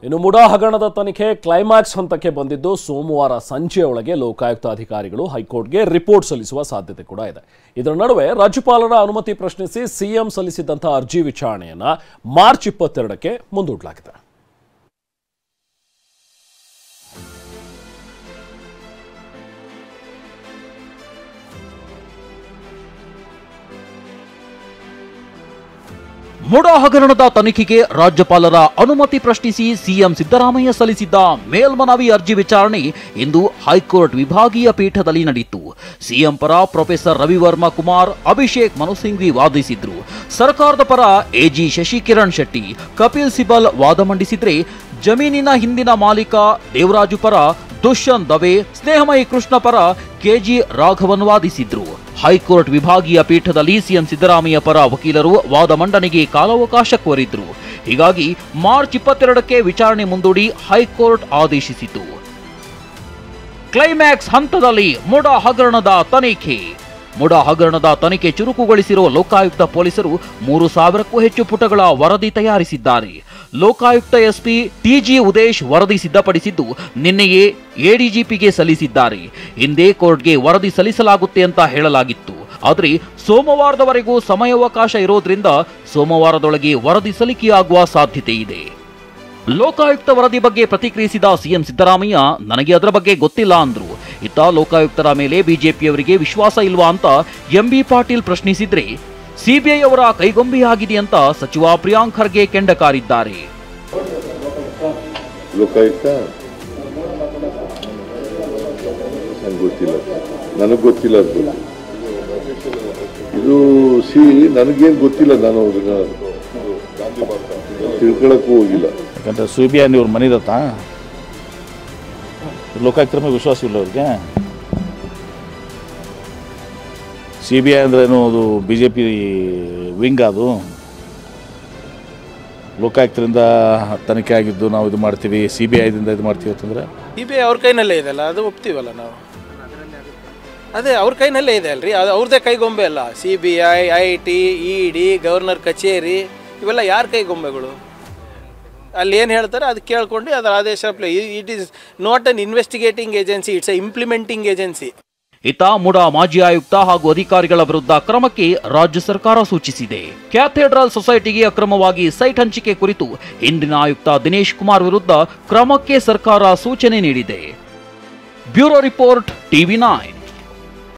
ಇನ್ನು ಮುಡಾ ಹಗರಣದ ತನಿಖೆ ಕ್ಲೈಮ್ಯಾಕ್ಸ್ ಹಂತಕ್ಕೆ ಬಂದಿದ್ದು ಸೋಮವಾರ ಸಂಜೆಯೊಳಗೆ ಲೋಕಾಯುಕ್ತ ಅಧಿಕಾರಿಗಳು ಹೈಕೋರ್ಟ್ಗೆ ರಿಪೋರ್ಟ್ ಸಲ್ಲಿಸುವ ಸಾಧ್ಯತೆ ಕೂಡ ಇದೆ. ಇದರ ನಡುವೆ ರಾಜ್ಯಪಾಲರ ಅನುಮತಿ ಪ್ರಶ್ನಿಸಿ ಸಿಎಂ ಸಲ್ಲಿಸಿದಂತಹ ಅರ್ಜಿ ವಿಚಾರಣೆಯನ್ನ ಮಾರ್ಚ್ 22ಕ್ಕೆ ಮುಂದೂಡಲಾಗಿದೆ. ಮುಡಾ ಹಗರಣದ ತನಿಖೆಗೆ ರಾಜ್ಯಪಾಲರ ಅನುಮತಿ ಪ್ರಶ್ನಿಸಿ ಸಿಎಂ ಸಿದ್ದರಾಮಯ್ಯ ಸಲ್ಲಿಸಿದ್ದ ಮೇಲ್ಮನವಿ ಅರ್ಜಿ ವಿಚಾರಣೆ ಇಂದು ಹೈಕೋರ್ಟ್ ವಿಭಾಗೀಯ ಪೀಠದಲ್ಲಿ ನಡೆಯಿತು. ಸಿಎಂ ಪರ ಪ್ರೊಫೆಸರ್ ರವಿವರ್ಮ ಕುಮಾರ್, ಅಭಿಷೇಕ್ ಮನು ಸಿಂಘ್ವಿ ವಾದಿಸಿದ್ರು. ಸರ್ಕಾರದ ಪರ ಎಜಿ ಶಶಿಕಿರಣ್ ಶೆಟ್ಟಿ, ಕಪಿಲ್ ಸಿಬಲ್ ವಾದ ಮಂಡಿಸಿದ್ರೆ, ಜಮೀನಿನ ಹಿಂದಿನ ಮಾಲೀಕ ದೇವರಾಜು ಪರ ದುಷ್ಯಂತ್ ದವೆ, ಸ್ನೇಹಮಯಿ ಕೃಷ್ಣ ಪರ ಕೆಜಿ ರಾಘವನ್ ವಾದಿಸಿದ್ರು. ಹೈಕೋರ್ಟ್ ವಿಭಾಗೀಯ ಪೀಠದಲ್ಲಿ ಸಿಎಂ ಸಿದ್ದರಾಮಯ್ಯ ಪರ ವಕೀಲರು ವಾದ ಮಂಡನೆಗೆ ಕಾಲಾವಕಾಶ ಕೋರಿದ್ರು. ಹೀಗಾಗಿ ಮಾರ್ಚ್ 22ಕ್ಕೆ ವಿಚಾರಣೆ ಮುಂದೂಡಿ ಹೈಕೋರ್ಟ್ ಆದೇಶಿಸಿತು. ಕ್ಲೈಮ್ಯಾಕ್ಸ್ ಹಂತದಲ್ಲಿ ಮುಡಾ ಹಗರಣದ ತನಿಖೆ. ಮುಡಾ ಹಗರಣದ ತನಿಖೆ ಚುರುಕುಗೊಳಿಸಿರುವ ಲೋಕಾಯುಕ್ತ ಪೊಲೀಸರು 3000ಕ್ಕೂ ಹೆಚ್ಚು ಪುಟಗಳ ವರದಿ ತಯಾರಿಸಿದ್ದಾರೆ. ಲೋಕಾಯುಕ್ತ ಎಸ್ಪಿ ಟಿಜಿ ಉದೇಶ್ ವರದಿ ಸಿದ್ಧಪಡಿಸಿದ್ದು ನಿನ್ನೆಯೇ ಎಡಿಜಿಪಿಗೆ ಸಲ್ಲಿಸಿದ್ದಾರೆ. ಹಿಂದೆ ಕೋರ್ಟ್ಗೆ ವರದಿ ಸಲ್ಲಿಸಲಾಗುತ್ತೆ ಅಂತ ಹೇಳಲಾಗಿತ್ತು. ಆದರೆ ಸೋಮವಾರದವರೆಗೂ ಸಮಯಾವಕಾಶ ಇರೋದ್ರಿಂದ ಸೋಮವಾರದೊಳಗೆ ವರದಿ ಸಲ್ಲಿಕೆಯಾಗುವ ಸಾಧ್ಯತೆ ಇದೆ. ಲೋಕಾಯುಕ್ತ ವರದಿ ಬಗ್ಗೆ ಪ್ರತಿಕ್ರಿಯಿಸಿದ ಸಿಎಂ ಸಿದ್ದರಾಮಯ್ಯ, ನನಗೆ ಅದರ ಬಗ್ಗೆ ಗೊತ್ತಿಲ್ಲ ಅಂದ್ರು. ಇತ್ತ ಲೋಕಾಯುಕ್ತರ ಮೇಲೆ ಬಿಜೆಪಿಯವರಿಗೆ ವಿಶ್ವಾಸ ಇಲ್ವಾ ಅಂತ ಎಂಬಿ ಪಾಟೀಲ್ ಪ್ರಶ್ನಿಸಿದ್ರೆ, ಸಿಬಿಐ ಅವರ ಕೈಗೊಂಬೆಯಾಗಿದೆ ಅಂತ ಸಚಿವ ಪ್ರಿಯಾಂಕ್ ಖರ್ಗೆ ಕೆಂಡಕಾರಿದ್ದಾರೆ. ಲೋಕಾಯುಕ್ತ ನನಗೆ ಗೊತ್ತಿಲ್ಲ ಇದು ನನಗೇನು ಗೊತ್ತಿಲ್ಲ, ನಾನು ತಿಳ್ಕೊಳಕ್ಕೂ ಹೋಗಿಲ್ಲ. ಯಾಕಂದ್ರೆ ಸಿಬಿಐ ಇವ್ರ ಮನೆದತ್ತ ಲೋಕಾಯುಕ್ತರ ಮೇಲೆ ವಿಶ್ವಾಸ ಇಲ್ಲ ಅವ್ರಿಗೆ. ಸಿಬಿಐ ಅಂದ್ರೆ ಏನು, ಅದು ಬಿಜೆಪಿ ವಿಂಗ್. ಅದು ಲೋಕಾಯುಕ್ತರಿಂದ ತನಿಖೆ ಆಗಿದ್ದು ನಾವು ಇದು ಮಾಡ್ತೀವಿ, ಸಿಬಿಐದಿಂದ ಇದು ಮಾಡ್ತೀವಿ ಅಂತಂದ್ರೆ ಸಿಬಿಐ ಅವ್ರ ಕೈನಲ್ಲೇ ಇದೆಲ್ಲ, ಅದು ಒಪ್ತೀವಲ್ಲ ನಾವು. ಅದೇ ಅವ್ರ ಕೈನಲ್ಲೇ ಇದೆ ಅಲ್ರಿ, ಅದು ಅವ್ರದ್ದೇ ಕೈಗೊಂಬೆ ಅಲ್ಲ. ಸಿಬಿಐ, IT, ED, ಗವರ್ನರ್ ಕಚೇರಿ ಇವೆಲ್ಲ ಯಾರ ಕೈಗೊಂಬೆಗಳು? ಅಲ್ಲಿ ಏನು ಹೇಳ್ತಾರೆ ಅದು ಕೇಳ್ಕೊಂಡು ಅದರ ಆದೇಶ. It is not an investigating agency, it's A implementing agency. ಇತ್ತ ಮುಡಾ ಮಾಜಿ ಆಯುಕ್ತ ಹಾಗೂ ಅಧಿಕಾರಿಗಳ ವಿರುದ್ಧ ಕ್ರಮಕ್ಕೆ ರಾಜ್ಯ ಸರ್ಕಾರ ಸೂಚಿಸಿದೆ. ಕ್ಯಾಥೆಡ್ರಲ್ ಸೊಸೈಟಿಗೆ ಅಕ್ರಮವಾಗಿ ಸೈಟ್ ಹಂಚಿಕೆ ಕುರಿತು ಹಿಂದಿನ ಆಯುಕ್ತ ದಿನೇಶ್ ಕುಮಾರ್ ವಿರುದ್ಧ ಕ್ರಮಕ್ಕೆ ಸರ್ಕಾರ ಸೂಚನೆ ನೀಡಿದೆ. Bureau report, TV9.